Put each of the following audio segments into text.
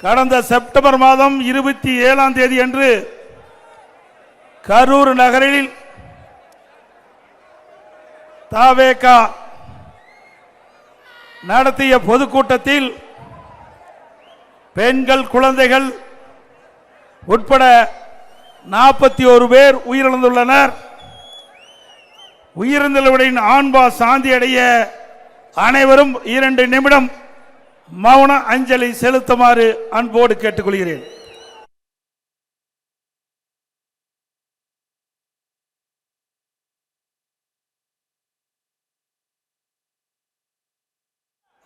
கடந்த செப்டம்பர் மாதம் 27ஆம் தேதி அன்று கரூர் நகரில் தவேக நடத்திய பொதுக்கூட்டத்தில் பெண்கள், குழந்தைகள் உட்பட 41 பேர் உயிரிழந்துள்ளனர். உயிரிழந்தவர்களின் ஆன்மா சாந்தி அடைய அனைவரும் 2 நிமிடம் மௌன அஞ்சலி செலுத்துமாறு அன்போடு கேட்டுக்கொள்கிறேன்.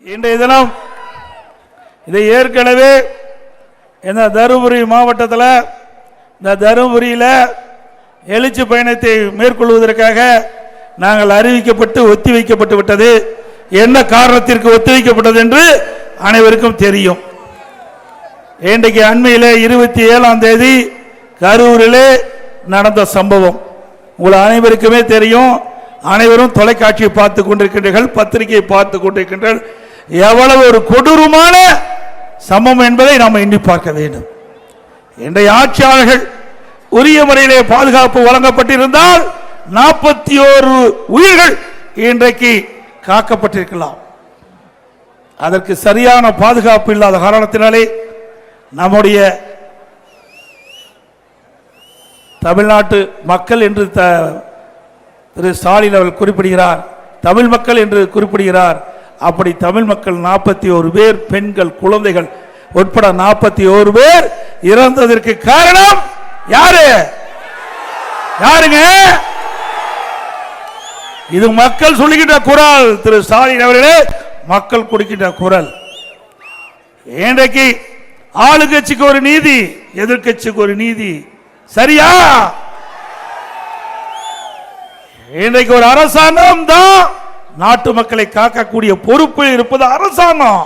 இன்றைய தினம் இது ஏற்கனவே இந்த தருமபுரி மாவட்டத்தில் இந்த தருமபுரியில் எழுச்சி பயணத்தை மேற்கொள்வதற்காக நாங்கள் அறிவிக்கப்பட்டு ஒத்தி வைக்கப்பட்டு விட்டது. என்ன காரணத்திற்கு ஒத்தி வைக்கப்பட்டது என்று அனைவருக்கும் தெரியும். இன்றைக்கு அண்மையில் 27ஆம் தேதி கரூரிலே நடந்த சம்பவம் உங்கள் அனைவருக்குமே தெரியும். அனைவரும் தொலைக்காட்சியை பார்த்து கொண்டிருக்கின்றீர்கள், பத்திரிகையை பார்த்து கொண்டிருக்கின்றீர்கள். எவ்வளவு ஒரு கொடூரமான சம்பவம் என்பதை நாம் எண்ணி பார்க்க வேண்டும். இன்றைய ஆட்சியாளர்கள் உரிய முறையிலே பாதுகாப்பு வழங்கப்பட்டிருந்தால் 41 உயிர்கள் இன்றைக்கு காக்கப்பட்டிருக்கலாம். அதற்கு சரியான பாதுகாப்பு இல்லாத காரணத்தினாலே நம்முடைய தமிழ்நாட்டு மக்கள் என்று திரு ஸ்டாலின் அவர்கள் குறிப்பிடுகிறார், தமிழ் மக்கள் என்று குறிப்பிடுகிறார். அப்படி தமிழ் மக்கள் 41 பேர், பெண்கள், குழந்தைகள் உட்பட 41 பேர் இறந்ததற்கு காரணம் யாரு? யாருங்க? இது மக்கள் சொல்லுகின்ற குரல். திரு ஸ்டாலின் அவர்களே, மக்கள் கொடுக்கின்ற குரல். இன்றைக்கு ஆளுங்கட்சிக்கு ஒரு நீதி, எதிர்கட்சிக்கு ஒரு நீதி. சரியா? இன்றைக்கு ஒரு அரசாங்கம் தான் நாட்டு மக்களை காக்கக்கூடிய பொறுப்பு இருப்பது அரசாங்கம்.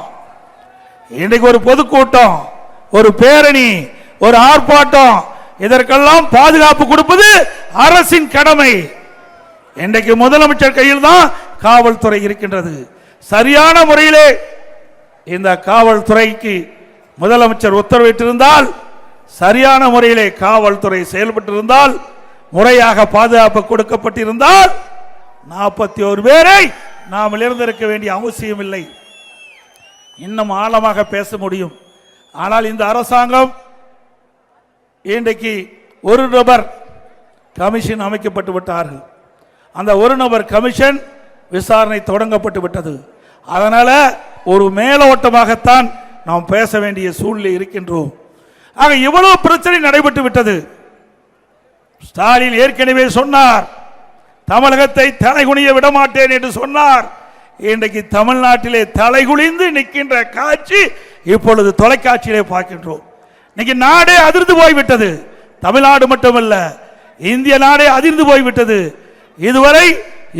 இன்றைக்கு ஒரு பொதுக்கூட்டம், ஒரு பேரணி, ஒரு ஆர்ப்பாட்டம், இதற்கெல்லாம் பாதுகாப்பு கொடுப்பது அரசின் கடமை. இன்றைக்கு முதலமைச்சர் கையில் தான் காவல்துறை இருக்கின்றது. சரியான முறையிலே இந்த காவல்துறைக்கு முதலமைச்சர் உத்தரவிட்டிருந்தால், சரியான முறையிலே காவல்துறை செயல்பட்டிருந்தால், முறையாக பாதுகாப்பு கொடுக்கப்பட்டிருந்தால் 41 பேரை நாம் இழந்திருக்க வேண்டிய அவசியம் இல்லை. இன்னும் ஆழமாக பேச முடியும். ஆனால் இந்த அரசாங்கம் இன்றைக்கு ஒரு நபர் கமிஷன் அமைக்கப்பட்டு விட்டார்கள். அந்த ஒரு நபர் கமிஷன் விசாரணை தொடங்கப்பட்டு விட்டது. அதனால ஒரு மேலோட்டமாகத்தான் நாம் பேச வேண்டிய சூழ்நிலை இருக்கின்றோம். ஆக இவ்வளவு பிரச்சனை நடைபெற்று விட்டது. ஸ்டாலின் ஏற்கனவே சொன்னார், தமிழகத்தை தலைகுனிய விடமாட்டேன் என்று சொன்னார். இன்றைக்கு தமிழ்நாட்டிலே தலைகுனிந்து நிற்கின்ற காட்சி இப்பொழுது தொலைக்காட்சியிலே பார்க்கின்றோம். இன்னைக்கு நாடே அதிர்ந்து போய்விட்டது. தமிழ்நாடு மட்டுமல்ல, இந்திய நாடே அதிர்ந்து போய்விட்டது. இதுவரை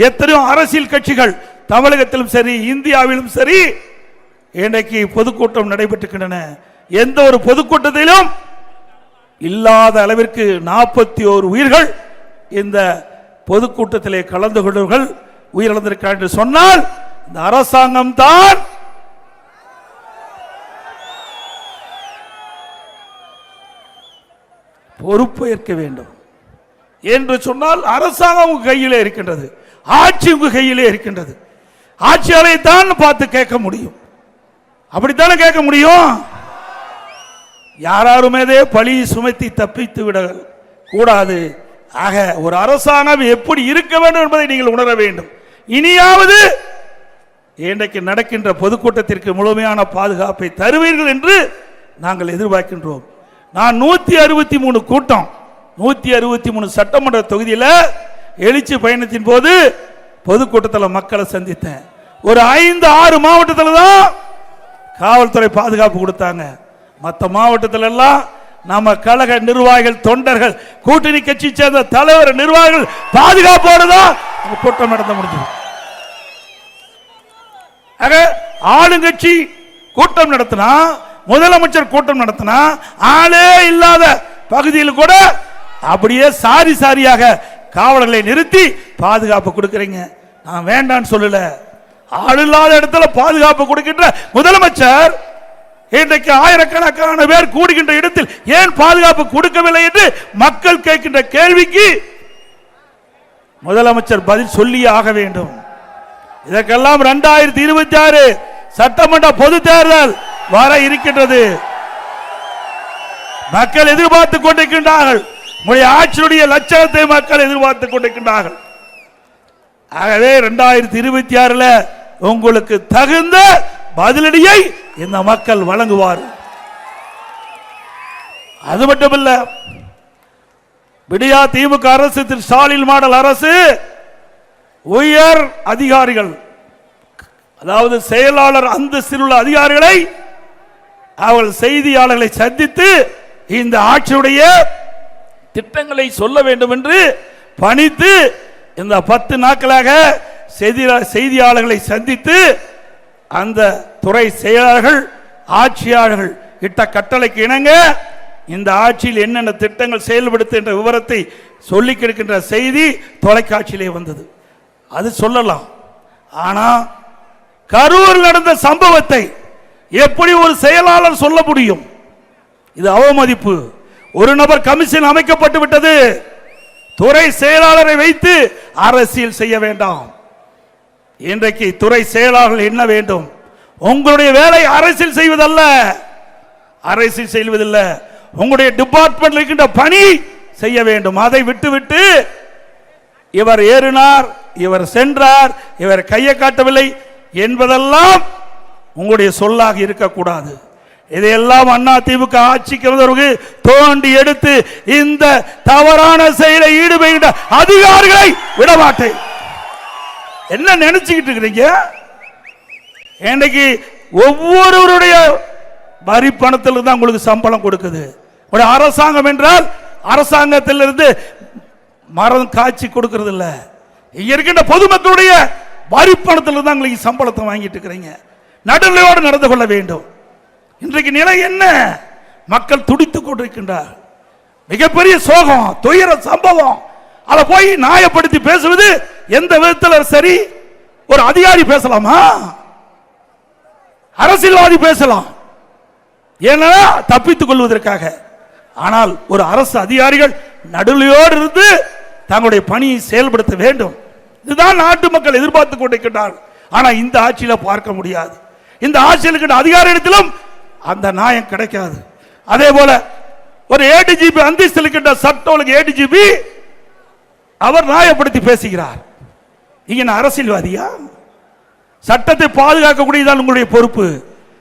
எத்தனையோ அரசியல் கட்சிகள் தமிழகத்திலும் சரி, இந்தியாவிலும் சரி, இன்றைக்கு பொதுக்கூட்டம் நடைபெற்றுகின்றன. எந்த ஒரு பொதுக்கூட்டத்திலும் இல்லாத அளவிற்கு 41 உயிர்கள் இந்த பொதுக்கூட்டத்திலே கலந்து கொண்டவர்கள் உயிரிழந்திருக்கிறார் என்று சொன்னால் இந்த அரசாங்கம் தான் பொறுப்பு ஏற்க வேண்டும். என்று சொன்னால் அரசாங்கம் உங்க கையிலே இருக்கின்றது, ஆட்சி உங்க கையிலே இருக்கின்றது. ஆட்சியாளரை தான் பார்த்து கேட்க முடியும். அப்படித்தானே கேட்க முடியும். யாருமே பழி சுமத்தி தப்பித்து விட கூடாது. ஆக ஒரு அரசாங்கம் எப்படி இருக்க வேண்டும் என்பதை நீங்கள் உணர வேண்டும். இனியாவது இன்றைக்கு நடக்கின்ற பொதுக்கூட்டத்திற்கு முழுமையான பாதுகாப்பை தருவீர்கள் என்று நாங்கள் எதிர்பார்க்கின்றோம். நான் 163 கூட்டம், 163 சட்டமன்ற தொகுதியில் எழுச்சி பயணத்தின் போது பொதுக்கூட்டத்தில் மக்களை சந்தித்தேன். ஒரு 5-6 மாவட்டத்தில் தான் காவல்துறை பாதுகாப்பு கொடுத்தாங்க. மற்ற மாவட்டத்தில் எல்லாம் நம்ம கழக நிர்வாகிகள், தொண்டர்கள், கூட்டணி கட்சி சேர்ந்த தலைவர், நிர்வாகிகள் பாதுகாப்போடு தான் கூட்டம் நடத்த முடிஞ்சது. ஆளுங்கட்சி கூட்டம் நடத்தினா, முதலமைச்சர் கூட்டம் நடத்தினா, ஆளே இல்லாத பகுதியில் கூட அப்படியே சாரி சாரியாக காவலர்களை நிறுத்தி பாதுகாப்பு கொடுக்கிறீங்க. நான் வேண்டான்னு சொல்லல. ஆள் இல்லாத இடத்துல பாதுகாப்பு கொடுக்கின்ற முதலமைச்சர் இன்றைக்கு ஆயிரக்கணக்கான பேர் கூடுகின்ற இடத்தில் ஏன் பாதுகாப்பு கொடுக்கவில்லை என்று மக்கள் கேட்கின்ற கேள்விக்கு முதலமைச்சர் பதில் சொல்லியே ஆக வேண்டும். இதற்கெல்லாம் 2026 சட்டமன்ற பொது தேர்தல் வர இருக்கின்றது. மக்கள் எதிர்பார்த்துக் கொண்டிருக்கின்றார்கள். உங்களுடைய ஆட்சியுடைய லட்சணத்தை மக்கள் எதிர்பார்த்துக் கொண்டிருக்கின்றார்கள். ஆகவே 2026 உங்களுக்கு தகுந்த பதிலடியை இந்த மக்கள் வழங்குவார். அது மட்டுமல்ல, விடியா திமுக அரசு, திரு ஸ்டாலின் மாடல் அரசு உயர் அதிகாரிகள், அதாவது செயலாளர் அந்தஸ்தில் உள்ள அதிகாரிகளை அவர்கள் செய்தியாளர்களை சந்தித்து இந்த ஆட்சியுடைய திட்டங்களை சொல்ல வேண்டும் என்று பணித்து இந்த 10 நாட்களாக செய்தியாளர்களை சந்தித்து அந்த துறை செயலாளர்கள் ஆட்சியாளர்கள் இட்ட கட்டளைக்கு இணங்க இந்த ஆட்சியில் என்னென்ன திட்டங்கள் செயல்படுத்துகின்ற விவரத்தை சொல்லிக் கொடுக்கின்ற செய்தி தொலைக்காட்சியிலே வந்தது. அது சொல்லலாம். ஆனா கரூர் நடந்த சம்பவத்தை எப்படி ஒரு செயலாளர் சொல்ல முடியும்? இது அவமதிப்பு. ஒரு நபர் கமிஷன் அமைக்கப்பட்டு விட்டது. துறை செயலாளரை வைத்து அரசியல் செய்ய வேண்டாம். இன்றைக்கு துறை செயலாளர்கள் என்ன வேண்டும்? உங்களுடைய வேலை அரசியல் செய்வதல்ல, அரசியல் செய்வதில்ல. உங்களுடைய டிபார்ட்மெண்ட் இருக்கின்ற பணி செய்ய வேண்டும். அதை விட்டுவிட்டு இவர் ஏறினார், இவர் சென்றார், இவர் கையை காட்டவில்லை என்பதெல்லாம் உங்களுடைய சொல்லாக இருக்கக்கூடாது. இதையெல்லாம் அண்ணா திமுக ஆட்சிக்கு வந்தவருக்கு தோண்டி எடுத்து இந்த தவறான செயலை ஈடுபடுகின்ற அதிகாரிகளை விடமாட்டேன். என்ன நினைச்சுக்கிட்டு இருக்கிறீங்க? இன்னைக்கு ஒவ்வொருவருடைய வரி பணத்தில் தான் உங்களுக்கு சம்பளம் கொடுக்குது. ஒரு அரசாங்கம் என்றால் அரசாங்கத்திலிருந்து மரம் காட்சி கொடுக்கிறது இல்ல. இங்க இருக்கின்ற பொதுமக்களுடைய வரி பணத்தில் தான் உங்களுக்கு சம்பளத்தை வாங்கிட்டு இருக்கிறீங்க. நடுநிலையோடு நடந்து கொள்ள வேண்டும். இன்றைக்கு நிலை என்ன? மக்கள் துடித்துக் கொண்டிருக்கின்றார். மிகப்பெரிய சோகம், துயர சம்பவம். அதை போய் நியாயப்படுத்தி பேசுவது எந்த விதத்தில் சரி? ஒரு அதிகாரி பேசலாமா? அரசியல்வாதி பேசலாம், ஏன்னா தப்பித்துக் கொள்வதற்காக. ஆனால் ஒரு அரசு அதிகாரிகள் நடுநிலையோடு இருந்து தங்களுடைய பணியை செயல்படுத்த வேண்டும். இதுதான் நாட்டு மக்கள் எதிர்பார்த்துக் கொண்டிருக்கின்றார்கள். ஆனா இந்த ஆட்சியில பார்க்க முடியாது. இந்த ஆட்சியில் இருக்கின்ற அதிகாரியிடத்திலும் அந்த நியாயம் கிடைக்காது. அதே போல ஒரு ஏடிஜிபி அந்தஸ்தில் இருக்கின்ற சட்ட ஒழுங்கு ஏடிஜிபி அவர் நியாயப்படுத்தி பேசுகிறார். நீங்க அரசியல்வாதியா? சட்டத்தை பாதுகாக்கக்கூடியதான் உங்களுடைய பொறுப்பு.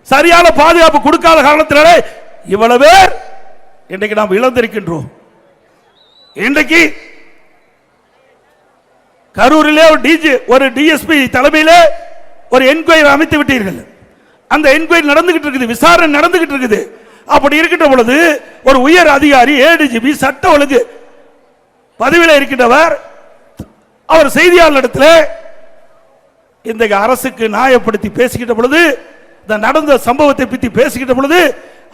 சரியான பாதுகாப்பு கொடுக்காத காரணத்தினாலே இவ்வளவு பேர் இன்றைக்கு நாம் இழந்திருக்கின்றோம். இன்றைக்கு கரூரிலே ஒரு டிஎஸ்பி தலைமையிலே ஒரு என்கொயரி அமைத்து விட்டீர்கள். அந்த என்கொயரி நடந்துகிட்டு இருக்குது, விசாரணை நடந்துகிட்டு இருக்குது. அப்படி இருக்கின்ற பொழுது ஒரு உயர் அதிகாரி ஏடிஜிபி சட்ட ஒழுங்கு பதவியில் இருக்கின்றவர் அவர் செய்தியாளரிடத்தில் இந்த அரசுக்கு நியாயப்படுத்தி பேசுகின்ற பொழுது, இந்த நடந்த சம்பவத்தை பற்றி பேசுகின்ற பொழுது,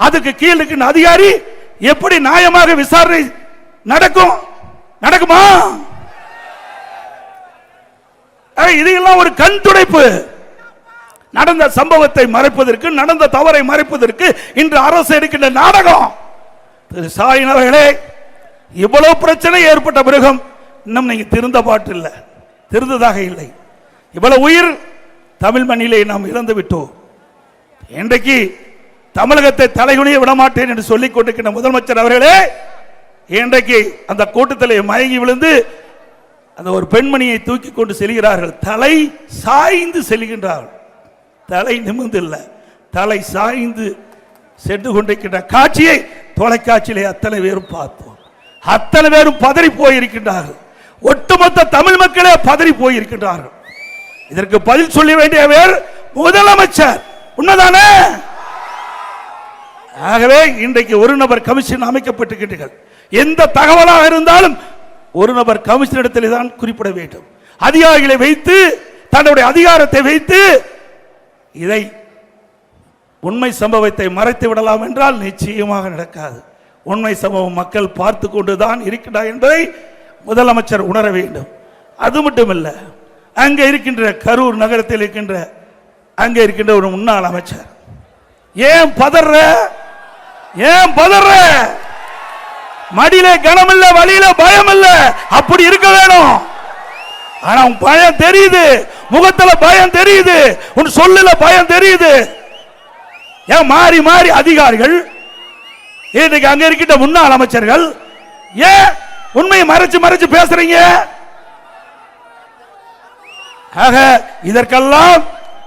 அதுக்கு கீழ் இருக்கின்ற அதிகாரி எப்படி நியாயமாக விசாரணை நடக்கும்? நடக்குமா? இதெல்லாம் ஒரு கண் துடைப்பு. நடந்த சம்பவத்தை மறைப்பதற்கு, நடந்த தவறை மறைப்பதற்கு இன்று அரசு எடுக்கின்ற நாடகம். திரு ஸ்டாலின் அவர்களே, இவ்வளவு பிரச்சனை ஏற்பட்ட பிறகும் இன்னும் நீங்க திருந்த பாட்டு இல்லை, திருந்ததாக இல்லை. இவ்வளவு உயிர் தமிழ் மண்ணிலே நாம் இழந்து விட்டோம். இன்றைக்கு தமிழகத்தை தலைகுனிய விடமாட்டேன் என்று சொல்லிக் கொண்டிருக்கின்ற முதலமைச்சர் அவர்களே, இன்றைக்கு அந்த கூட்டத்தில் மயங்கி விழுந்து அந்த ஒரு பெண்மணியை தூக்கி கொண்டு செல்கிறார்கள். தலை சாய்ந்து செல்கின்றார்கள். தலை நிமிர்ந்து இல்லை, தலை சாய்ந்து சென்று கொண்டிருக்கின்ற காட்சியை தொலைக்காட்சியிலே அத்தனை பேரும் பார்த்தோம். அத்தனை பேரும் பதறி போயிருக்கின்றார்கள். ஒட்டுமொத்த தமிழ் மக்களே பதறி போயிருக்கின்றார்கள். இதற்கு பதில் சொல்ல வேண்டியவர் முதலமைச்சர். உண்மைதானே? ஆகவே இன்றைக்கு ஒரு நபர் கமிஷன் அமைக்கப்பட்டிருக்கின்றீர்கள். எந்த தகவலாக இருந்தாலும் ஒரு நபர் கமிஷனிடத்தில் தான் குறிப்பிட வேண்டும். அதிகாரிகளை வைத்து, தன்னுடைய அதிகாரத்தை வைத்து இதை உண்மை சம்பவத்தை மறைத்து விடலாம் என்றால் நிச்சயமாக நடக்காது. உண்மை சம்பவம் மக்கள் பார்த்து கொண்டுதான் இருக்கிறார் என்பதை முதலமைச்சர் உணர வேண்டும். அது மட்டுமல்ல, அங்கே இருக்கின்ற கரூர் நகரத்தில் இருக்கின்ற அங்கே இருக்கின்ற ஒரு முன்னாள் அமைச்சர் ஏன் பதற? ஏன் பதற? மடியில கனம் இல்ல, வழியில பயம் இல்ல. அப்படி இருக்க வேணும். ஆனா உன் பயம் தெரியுது, முகத்துல பயம் தெரியுது, உன் சொல்லுல பயம் தெரியுது. ஏன் மாறி மாறி அதிகாரிகள், இன்னைக்கு அங்க இருக்கின்ற முன்னாள் அமைச்சர்கள் ஏன் உண்மையை மறைச்சு மறைச்சு பேசுறீங்க? ஆக இதற்கெல்லாம்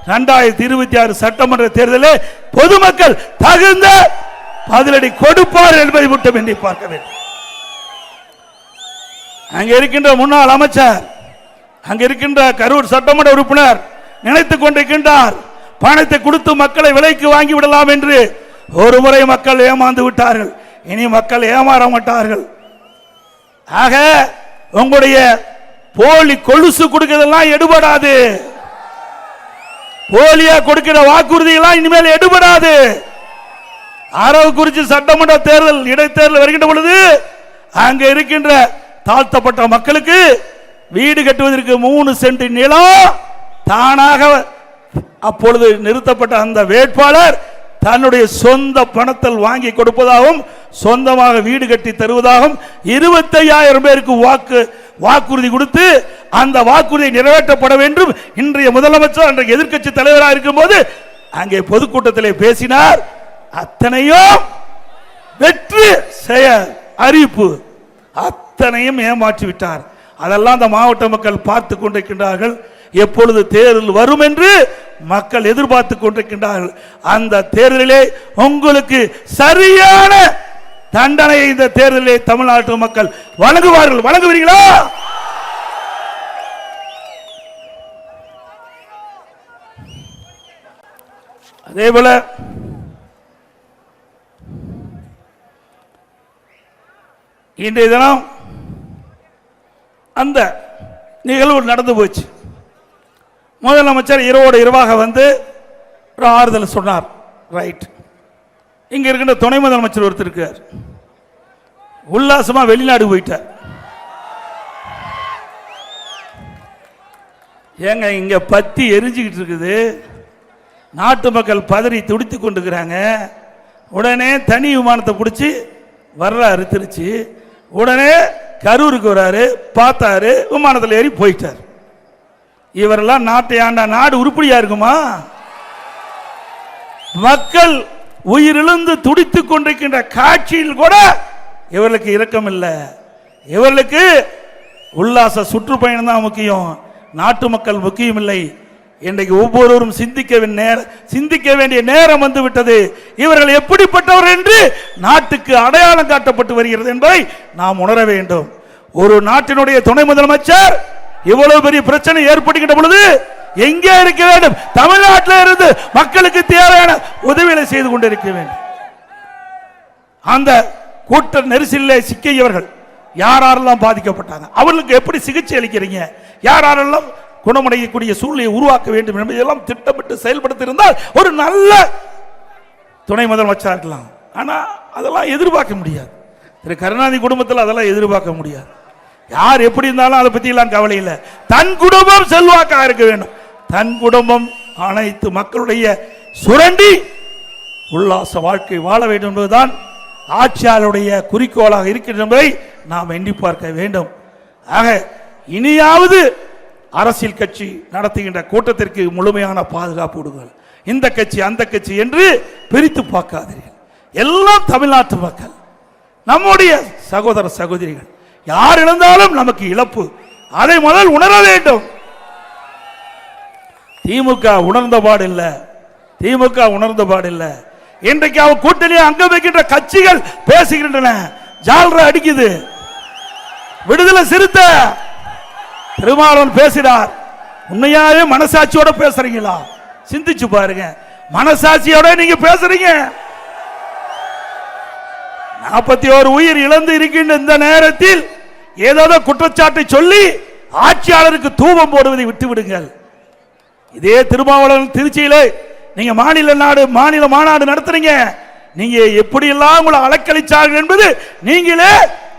2026 சட்டமன்ற தேர்தலில் பொதுமக்கள் தகுந்த பதிலடி கொடுப்பார் என்பதை மட்டும் எண்ணி பார்க்க வேண்டும். அங்க இருக்கின்ற முன்னாள் அமைச்சர், அங்க இருக்கின்ற கரூர் சட்டமன்ற உறுப்பினர் நினைத்துக் கொண்டிருக்கின்றார், பணத்தை கொடுத்து மக்களை விலைக்கு வாங்கி விடலாம் என்று. ஒரு முறை மக்கள் ஏமாந்து விட்டார்கள், இனி மக்கள் ஏமாற மாட்டார்கள். ஆக உங்களுடைய போலி கொலுசு கொடுக்கிறதெல்லாம் எடுபடாது. போலியா கொடுக்கிற வாக்குறுதியெல்லாம் இனிமேல் எடுபடாது. அரவக்குறிச்சி சட்டமன்ற தேர்தல் இடைத்தேர்தல் வருகின்ற பொழுது அங்க இருக்கின்ற தாழ்த்தப்பட்ட மக்களுக்கு வீடு கட்டுவதற்கு 3 சென்ட் நிலம் தானாக அப்பொழுது நிறுத்தப்பட்ட அந்த வேட்பாளர் தன்னுடைய சொந்த பணத்தில் வாங்கி கொடுப்பதாகவும் சொந்தமாக வீடு கட்டி தருவதாகவும் 25,000 பேருக்கு வாக்குறுதி கொடுத்து அந்த வாக்குறுதி நிறைவேற்றப்பட வேண்டும். இன்றைய முதலமைச்சர் அன்றைய எதிர்க்கட்சி தலைவராக இருக்கும் போது அங்கே பொதுக்கூட்டத்திலே பேசினார். அத்தனையும் வெற்றி செய்ய அறிவிப்பு, அத்தனையும் ஏமாற்றி விட்டார். அதெல்லாம் அந்த மாவட்ட மக்கள் பார்த்து கொண்டிருக்கின்றார்கள். எப்பொழுது தேர்தல் வரும் என்று மக்கள் எதிர்பார்த்து கொண்டிருக்கின்றார்கள். அந்த தேர்தலிலே உங்களுக்கு சரியான தண்டனையை இந்த தேர்தலிலே தமிழ்நாட்டு மக்கள் வழங்குவார்கள். வழங்குவீர்களா? அதேபோல இன்றைய தினம் அந்த நிகழ்வு நடந்து போச்சு. முதலமைச்சர் இரவோடு இரவாக வந்து ஒரு ஆறுதல் சொன்னார். ரைட். இங்க இருக்கின்ற துணை முதலமைச்சர் ஒருத்தர் இருக்கார், உல்லாசமா வெளிநாடு போயிட்டார். ஏங்க இங்க பத்தி எரிஞ்சுக்கிட்டு இருக்குது, நாட்டு மக்கள் பதறி துடித்து கொண்டிருக்கிறாங்க. உடனே தனி விமானத்தை பிடிச்சி வர்றாரு திருச்சி. உடனே கரூருக்கு வராரு, பார்த்தாரு, விமானத்தில் ஏறி போயிட்டார். இவரெல்லாம் நாட்டை ஆண்டா நாடு உருப்படியா இருக்குமா? மக்கள் உயிரிழந்து துடித்துக் கொண்டிருக்கின்ற காட்சியில் கூட இவர்களுக்கு இரக்கம் இல்லை. இவர்களுக்கு உல்லாச சுற்றுப்பயணம் தான் முக்கியம், நாட்டு மக்கள் முக்கியம் இல்லை. இன்றைக்கு ஒவ்வொருவரும் சிந்திக்க வேண்டிய நேரம் வந்து விட்டது. இவர்கள் எப்படிப்பட்டவர் என்று நாட்டுக்கு அடையாளம் காட்டப்பட்டு வருகிறது என்பதை நாம் உணர வேண்டும். ஒரு நாட்டினுடைய துணை முதலமைச்சர் இவ்வளவு பெரிய பிரச்சனை ஏற்படுகின்ற பொழுது எங்கே இருக்க வேண்டும்? தமிழ்நாட்டில் இருந்து மக்களுக்கு தேவையான உதவிகளை செய்து கொண்டிருக்க வேண்டும். அந்த கூட்ட நெரிசலில் சிக்கியவர்கள் யாரெல்லாம் பாதிக்கப்பட்டாங்க, அவர்களுக்கு எப்படி சிகிச்சை அளிக்கிறீங்க, யாரெல்லாம் குணமடையக்கூடிய சூழ்நிலையை உருவாக்க வேண்டும் என்பதெல்லாம் திட்டமிட்டு செயல்படுத்தி இருந்தால் ஒரு நல்ல துணை முதலமைச்சராக இருக்கலாம். ஆனால் அதெல்லாம் எதிர்பார்க்க முடியாது. திரு கருணாநிதி குடும்பத்தில் அதெல்லாம் எதிர்பார்க்க முடியாது. யார் எப்படி இருந்தாலும் அதை பற்றி எல்லாம் கவலை இல்லை. தன் குடும்பம் செல்வாக்காக இருக்க வேண்டும். தன் குடும்பம் அனைத்து மக்களுடைய சுரண்டி உல்லாச வாழ்க்கை வாழ வேண்டும் என்பதுதான் ஆட்சியாளருடைய குறிக்கோளாக இருக்கின்ற என்பதை நாம் எண்ணி பார்க்க வேண்டும். ஆக இனியாவது அரசியல் கட்சி நடத்துகின்ற கூட்டத்திற்கு முழுமையான பாதுகாப்பு கொடுங்கள். இந்த கட்சி அந்த கட்சி என்று பிரித்து பார்க்காதீர்கள். எல்லாம் தமிழ்நாட்டு மக்கள், நம்முடைய சகோதர சகோதரிகள். யார் இழந்தாலும் நமக்கு இழப்பு, அதை முதல் உணர வேண்டும். திமுக உணர்ந்த பாடு இல்லை, திமுக உணர்ந்த பாடு இல்லை. இன்றைக்கு அவன் கூட்டணியை அங்க வைக்கின்ற கட்சிகள் பேசுகின்றன, ஜால்ரா அடிக்குது. விடுதலை சிறுத்தை திருமாவளவன் பேசினார். உண்மையாவே மனசாட்சியோட பேசுறீங்களா? சிந்திச்சு பாருங்க. மனசாட்சியோட நீங்க பேசுறீங்க. 41 உயிர் இழந்து இருக்கின்ற இந்த நேரத்தில் ஏதாவது குற்றச்சாட்டை சொல்லி ஆட்சியாளருக்கு தூபம் போடுவதை விட்டு விடுங்கள். இதே திருமாவளவன் திருச்சியிலே நீங்க மாநில மாநாடு நடத்துறீங்க. நீங்க எப்படி எல்லாம் உங்களை அலக்களிச்சார்கள் என்பது நீங்களே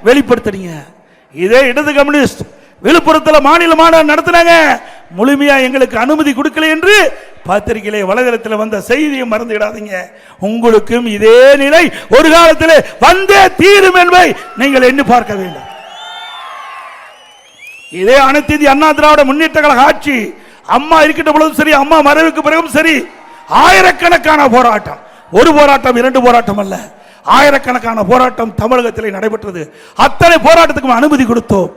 வெளிப்படுத்துறீங்க. இதே இடது கம்யூனிஸ்ட் விழுப்புரத்தில் மாநில மாநாடு நடத்தினாங்க. முழுமையா எங்களுக்கு அனுமதி கொடுக்கல என்று பத்திரிகையிலே வலைதளத்தில் வந்த செய்தியை மறந்துவிடாதீங்க. உங்களுக்கும் இதே நிலை ஒரு காலத்தில் வந்தே தீரும் என்பதை நீங்கள் எண்ணி பார்க்க வேண்டும். இதே அனைத்து இந்திய அண்ணா திராவிட முன்னேற்ற கழக ஆட்சி அம்மா இருக்கின்ற பொழுதும் சரி, அம்மா மறைவுக்கு பிறகும் சரி, ஆயிரக்கணக்கான போராட்டம், ஒரு போராட்டம் இரண்டு போராட்டம் அல்ல, ஆயிரக்கணக்கான போராட்டம் தமிழகத்தில் நடைபெற்றது. அத்தனை போராட்டத்துக்கும் அனுமதி கொடுத்தோம்,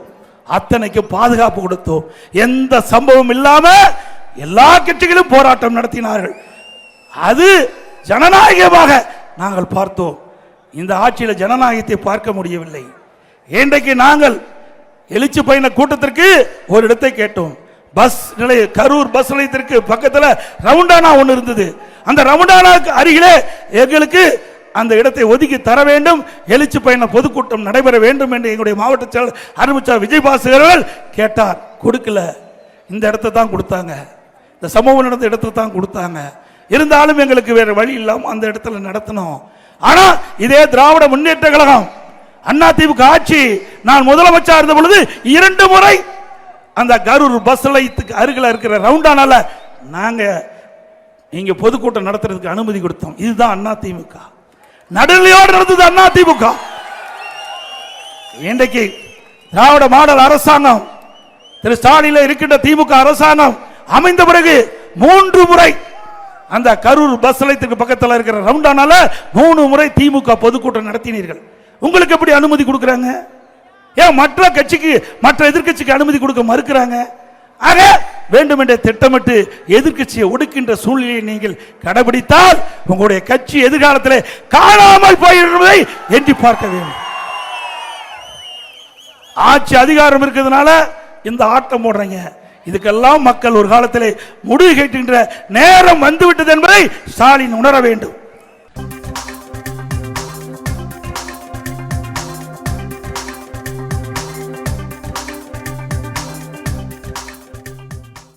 அத்தனைக்கு பாதுகாப்பு கொடுத்தோம். எந்த சம்பவம் இல்லாம எல்லா கட்சிகளும் போராட்டம் நடத்தினார்கள். அது ஜனநாயகமாக நாங்கள் பார்த்தோம். இந்த ஆட்சியில் ஜனநாயகத்தை பார்க்க முடியவில்லை. இன்றைக்கு நாங்கள் எழுச்சி பயண கூட்டத்திற்கு ஒரு இடத்தை கேட்டோம். பஸ் நிலைய கரூர் பஸ் நிலையத்திற்கு பக்கத்தில் ரவுண்டானா ஒன்று இருந்தது. அந்த ரவுண்டானாக்கு அருகிலே எங்களுக்கு அந்த இடத்தை ஒதுக்கி தர வேண்டும், எழுச்சி பயண பொதுக்கூட்டம் நடைபெற வேண்டும் என்று எங்களுடைய மாவட்ட செயலர் அருமைச்சர் விஜயபாஸ்கர் கேட்டார். கொடுக்கல. இந்த இடத்தை தான் கொடுத்தாங்க, இந்த சம்பவம் நடந்த இடத்தை தான் கொடுத்தாங்க. இருந்தாலும் எங்களுக்கு வேற வழி இல்லாமல் அந்த இடத்துல நடத்தணும். ஆனா இதே திராவிட முன்னேற்ற கழகம் அதிமுக ஆட்சி நான் முதலமைச்சர் இருந்த பொழுது 2 முறை அந்த கரூர் பஸ் நிலையத்துக்கு அருகில் இருக்கிற ரவுண்டானால நாங்க இங்க பொதுக்கூட்டம் நடத்துறதுக்கு அனுமதி கொடுத்தோம். இதுதான் அதிமுக. நடுநிலையோடு நடந்தது அதிமுக. இன்றைக்கு திராவிட மாடல் அரசாங்கம் திரு ஸ்டாலின் இருக்கின்ற திமுக அரசாங்கம் அமைந்த பிறகு 3 முறை அந்த கரூர் பஸ் நிலையத்துக்கு பக்கத்தில் இருக்கிற ரவுண்டானால 3 முறை திமுக பொதுக்கூட்டம் நடத்தினீர்கள். உங்களுக்கு எப்படி அனுமதி கொடுக்கிறாங்க? ஏன் மற்ற கட்சிக்கு, மற்ற எதிர்கட்சிக்கு அனுமதி கொடுக்க மறுக்கிறாங்க? ஆக வேண்டுமென்றே திட்டமிட்டு எதிர்கட்சியை ஒடுக்கின்ற சூழ்நிலையை நீங்கள் கடைபிடித்தால் உங்களுடைய கட்சி எதிர்காலத்தில் காணாமல் போயிருப்பதை எண்ணி பார்க்க வேண்டும். ஆட்சி அதிகாரம் இருக்கிறதுனால இந்த ஆட்டம் போடுறீங்க. இதுக்கெல்லாம் மக்கள் ஒரு காலத்தில் முடிவு கேட்கின்ற நேரம் வந்துவிட்டது என்பதை ஸ்டாலின் உணர வேண்டும்.